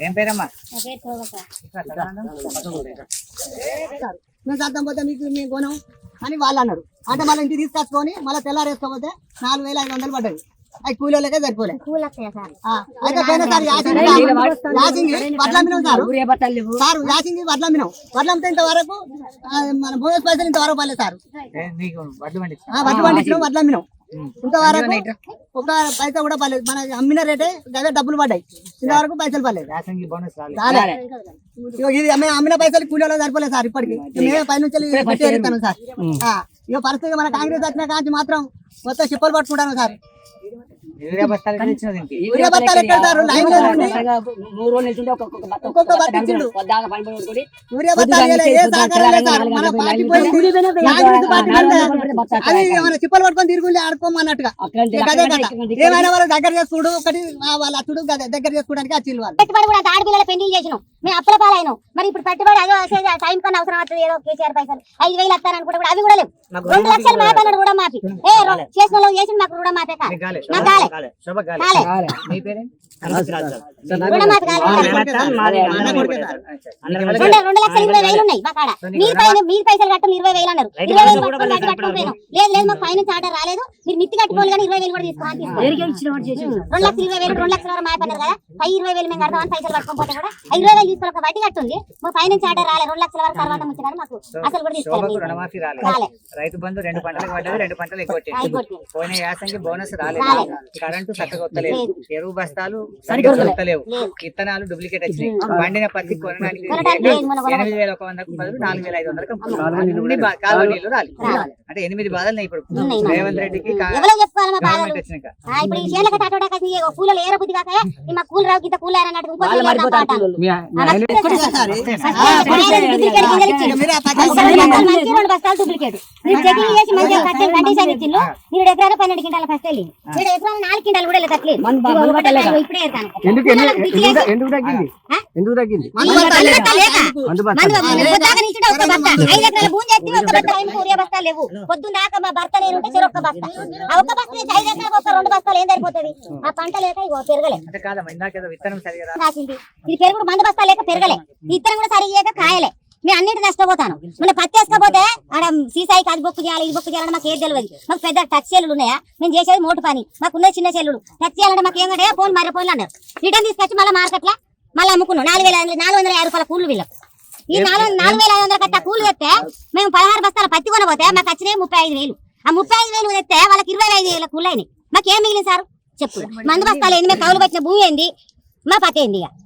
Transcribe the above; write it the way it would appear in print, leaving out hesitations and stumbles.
ఏం పేరమ్మా? మేము చదువుతాం పోతే మీకు మేము కొనం అని వాళ్ళు అన్నారు. అంటే మళ్ళీ ఇంటికి తీసుకొచ్చుకొని మళ్ళీ తెల్లారేసుకోపోతే 4500 పడ్డది. అవి కూలీలకే సరిపోలేదు. అయితే పోయినా సార్ యాసింగ్ వడ్లమ్మినాం సార్ యాసింగ్ వడ్లమ్మితే ఇంతవరకు మన బోనస్ పైసలు ఇంతవరకు పడలేదు సార్. వడ్లు పండించినాం వడ్లమ్మినాం ఇంతవరకు ఒక పైసా కూడా పడలేదు. మన అమ్మిన రేటే దగ్గర డబ్బులు పడ్డాయి, ఇంతవరకు పైసలు పడలేదు. ఇది మేము అమ్మిన పైసలు కూలీలో సరిపోలేదు సార్. ఇప్పటికి మేమే పైనుంచి సార్. ఇక పరిస్థితి మన కాంగ్రెస్ వచ్చిన కాంచి మాత్రం మొత్తం చిప్పలు పట్టుకుంటాను సార్. యూరియా బస్తాలు ఎక్కడ సార్? లైన్ ఒక్కొక్క బత్త ఇచ్చిండు. యూరియా బస్తాలు ఏ సహకారం లేదు సార్. మన పార్టీ అది మన చిప్పలు పట్టుకొని తిరుగుండి ఆడుకోమన్నట్టుగా ఏమైనా వాళ్ళ దగ్గర చేసుకుడు ఒకటి వాళ్ళ అచ్చుడు దగ్గర చేసుకోవడానికి వచ్చింది. వాళ్ళు పెట్టుబడి కూడా ఆడపిల్లల పెళ్లి చేసినాం, మేము అప్పుల పాలైనాం. మరి ఇప్పుడు పెట్టుబడి అదో టైం కన్నా అవసరం అవుతుంది. ఏదో కేసీఆర్ పైసలు 5000 వస్తారనుకుంటే కూడా అవి కూడా లేవు. 2 లక్షలు మాపన్నాడు కూడా మాపి చేసిన వాళ్ళు చేసి మాకు కూడా మాపే కాలే 2 లక్షలు 20,000 ఉన్నాయి మా కాడ. మీరు పైసలు కట్టం 20,000 అన్నారు. 20,000 కట్టుకోపోయాను. లేదు లేదు మాకు ఫైనాన్స్ ఆర్డర్ రాలేదు, మీరు మిత్తి కట్టుకోవాలి కానీ 20,000 కూడా తీసుకోవాలి. 2,20,000 2 లక్షల వరకు మాపన్నారు కదా. 20,000 మేము కడతామని పైసలు పట్టుకోకపోతే కూడా 20,000 తీసుకొని ఒక వడ్డీ కట్టుంది. మాకు ఫైనాన్స్ ఆర్డర్ రాలేదు. 2 లక్షల వరకు తర్వాత ముచ్చారు మాకు అసలు కూడా తీసుకోవాలి. రైతు బంధు 2 పంటలకు పడ్డది, 2 పంటలు ఎక్కువ పోయిన యాసంగి బోనస్ రాలేదు. కరెంటు చక్కగా వస్తలేదు, ఎరువు బస్తాలు సరిగ్గా వస్తలేవు, విత్తనాలు డూప్లికేట్ వచ్చినాయి. పండిన పత్తి కొనడానికి 8,100 బదులు 4,500 కాలువ నీళ్లు రాలి. అంటే 8 బాధలు ఇప్పుడు రేవంత్ రెడ్డికి గవర్నమెంట్ వచ్చినాక. ఇప్పుడు ఈ చేనులకు టాటోడాకి కూలలు ఏర బుద్ధి కాక మా కూలి రావు గింత కూలి అన్నట్టు ఇంకో బస్తాలు డూప్లికేట్ చెకింగ్ చేసి మంచిగా కట్టే కండిషన్ ఇచ్చిండ్రు. మీరు ఎకరాలు 12 క్వింటాల ఫస్ట్ వెళ్ళి 4 క్వింటాలు కూడా వెళ్ళట్లేదు. ఇప్పుడే ఎందుకు తగ్గింది? లేవు. పొద్దున్న దాకా మా భర్త నేనుంటే చెరొక్క బస్తా, ఆ ఒక్క బస్తా 5 ఎకరాలకు ఒక 2 బస్తాలు ఏం సరిపోతుంది? ఆ పంట లేక పెరగలే. ఇది పెరుగుడు మందు బస్తా లేక పెరగలే. ఇత్తనం కూడా సరి చేయక కాయలే. మేము అన్నిటి నష్టపోతాను. మన పత్తి వేసుకోపోతే ఆడ సీసాయికి అది బొక్కు చేయాలి, ఇది బొక్కు చేయాలంటే మాకు ఏది తెలియదు. మాకు పెద్ద టచ్ సెల్లులు ఉన్నాయా? మేము చేసేది మోటు పని, మాకున్న చిన్న సెల్లులు. టచ్ చేయాలంటే మాకు ఏమంటే ఫోన్ మర్ర ఫోన్లు అన్నారు. రిటర్న్ తీసుకొచ్చి మళ్ళీ మార్కెట్లో మళ్ళీ అమ్ముకున్నాం. 4,450 రూపాయల కూలు వీళ్ళకి. ఈ 4,500 కట్ట కూలు తెస్తే మేము 16 బస్తాల పత్తి కొనబోతే మాకు వచ్చినాయి 35,000. ఆ 35,000 తెస్తే వాళ్ళకి 25,000 కూలు అయినాయి. మాకేం మిగిలింది సార్ చెప్పు? మందు బస్తాలు ఏంది? మేము కౌలు పెట్టిన భూమి ఏంది? మా పత్తి ఏంది? ఇక